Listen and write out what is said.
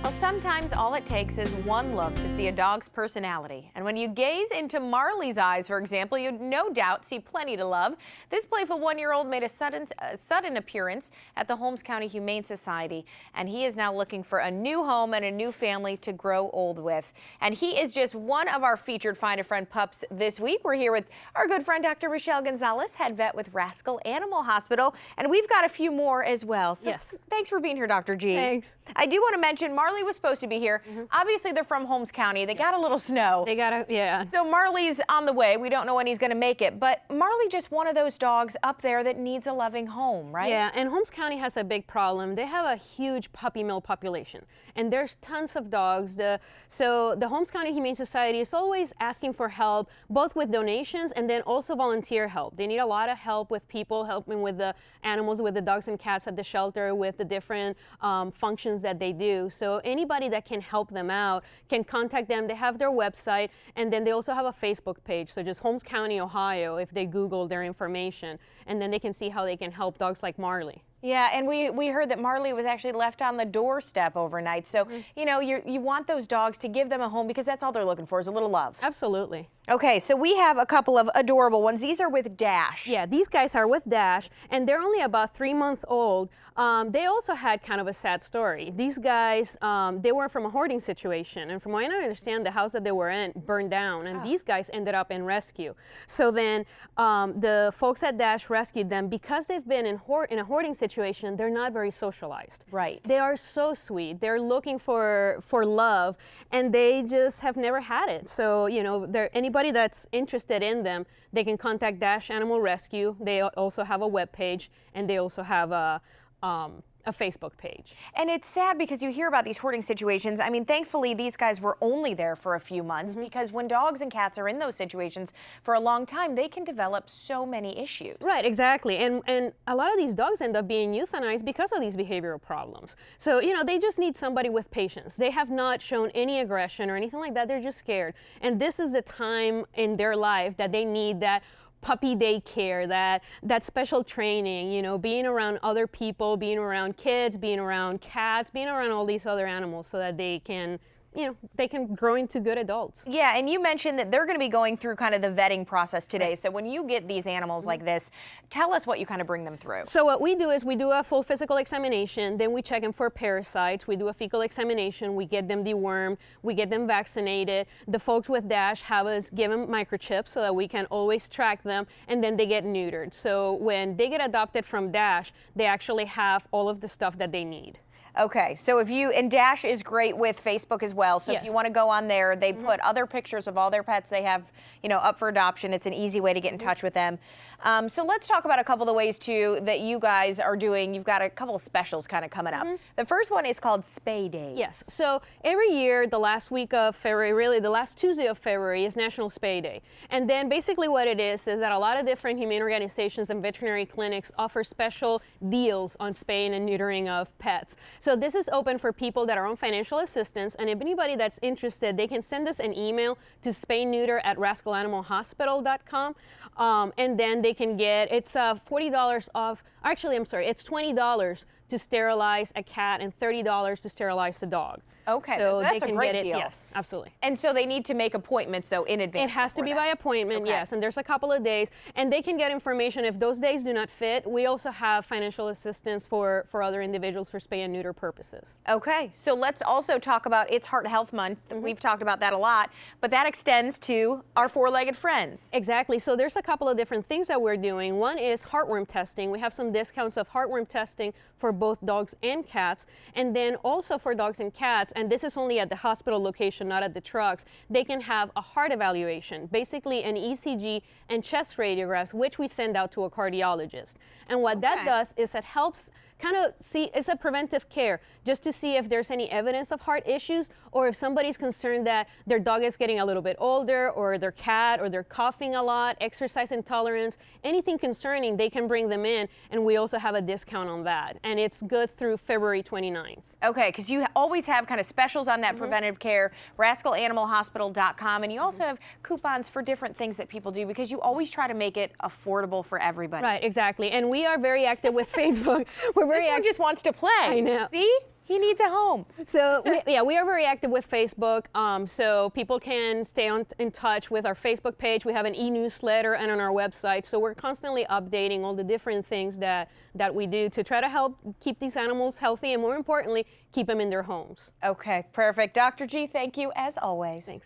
Well, sometimes all it takes is one look to see a dog's personality. And when you gaze into Marley's eyes, for example, you'd no doubt see plenty to love. This playful one-year-old made a sudden appearance at the Holmes County Humane Society, and he is now looking for a new home and a new family to grow old with. And he is just one of our featured Find a Friend pups this week. We're here with our good friend, Dr. Rochelle Gonzalez, head vet with Rascal Animal Hospital, and we've got a few more as well. So yes. Thanks for being here, Dr. G. Thanks. I do want to mention Marley was supposed to be here. Obviously, they're from Holmes County. They got a little snow. They got a, yeah. So Marley's on the way. We don't know when he's going to make it, but Marley just one of those dogs up there that needs a loving home, right? Yeah, and Holmes County has a big problem. They have a huge puppy mill population, and there's tons of dogs. So the Holmes County Humane Society is always asking for help, both with donations and then also volunteer help. They need a lot of help with people helping with the animals, with the dogs and cats at the shelter, with the different functions that they do. So anybody that can help them out can contact them. They have their website, and then they also have a Facebook page. So just Holmes County, Ohio, if they Google their information, and then they can see how they can help dogs like Marley. Yeah, and we heard that Marley was actually left on the doorstep overnight. So, you know, you want those dogs to give them a home because that's all they're looking for is a little love. Absolutely. Okay, so we have a couple of adorable ones. These are with Dash. Yeah, these guys are with Dash, and they're only about 3 months old. They also had kind of a sad story. These guys, they were from a hoarding situation, and from what I understand, the house that they were in burned down, and these guys ended up in rescue. So then the folks at Dash rescued them. Because they've been in a hoarding situation, they're not very socialized. Right. They are so sweet. They're looking for love, and they just have never had it. So, you know, anybody that's interested in them, they can contact Dash Animal Rescue. They also have a web page, and they also have a Facebook page. And it's sad because you hear about these hoarding situations. I mean, thankfully, these guys were only there for a few months because when dogs and cats are in those situations for a long time, they can develop so many issues. Right, exactly. And a lot of these dogs end up being euthanized because of these behavioral problems. So, you know, they just need somebody with patience. They have not shown any aggression or anything like that. They're just scared. And this is the time in their life that they need that puppy daycare, that special training, you know, being around other people, being around kids, being around cats, being around all these other animals so that they can, you know, they can grow into good adults. Yeah, and you mentioned that they're going to be going through kind of the vetting process today. Right. So when you get these animals like this, tell us what you kind of bring them through. So what we do is we do a full physical examination, then we check them for parasites, we do a fecal examination, we get them dewormed, we get them vaccinated. The folks with Dash have us give them microchips so that we can always track them, and then they get neutered. So when they get adopted from Dash, they actually have all of the stuff that they need. Okay, so and Dash is great with Facebook as well. So yes. If you want to go on there, they put other pictures of all their pets they have, you know, up for adoption. It's an easy way to get in touch with them. So let's talk about a couple of the ways too that you guys are doing. You've got a couple of specials kind of coming up. The first one is called Spay Days. Yes, so every year, the last week of February, really the last Tuesday of February is National Spay Day. And then basically what it is that a lot of different humane organizations and veterinary clinics offer special deals on spaying and neutering of pets. So this is open for people that are on financial assistance, and if anybody that's interested, they can send us an email to spayneuter@rascalanimalhospital.com, and then they can get, it's $40 off, actually I'm sorry, it's $20 to sterilize a cat and $30 to sterilize the dog. Okay, so that's they a can great get deal. Yes, absolutely. And so they need to make appointments, though, in advance. It has to be by appointment, okay. Yes, and there's a couple of days, and they can get information. If those days do not fit, we also have financial assistance for other individuals for spay and neuter purposes. Okay, so let's also talk about It's Heart Health Month. We've talked about that a lot, but that extends to our four-legged friends. Exactly, so there's a couple of different things that we're doing. One is heartworm testing. We have some discounts of heartworm testing for both dogs and cats, and then also for dogs and cats, and this is only at the hospital location, not at the trucks, they can have a heart evaluation, basically an ECG and chest radiographs, which we send out to a cardiologist. And what that does is it helps kind of see, it's a preventive care, just to see if there's any evidence of heart issues, or if somebody's concerned that their dog is getting a little bit older, or their cat, or they're coughing a lot, exercise intolerance, anything concerning, they can bring them in, and we also have a discount on that. And it's good through February 29th. Okay, because you always have kind of specials on that preventive care, rascalanimalhospital.com, and you also have coupons for different things that people do because you always try to make it affordable for everybody. Right, exactly. And we are very active with Facebook. We're very active. This one just wants to play. I know. See? He needs a home. So we are very active with Facebook, so people can stay in touch with our Facebook page. We have an e-newsletter and on our website. So we're constantly updating all the different things that we do to try to help keep these animals healthy and, more importantly, keep them in their homes. Okay, perfect. Dr. G, thank you as always. Thanks.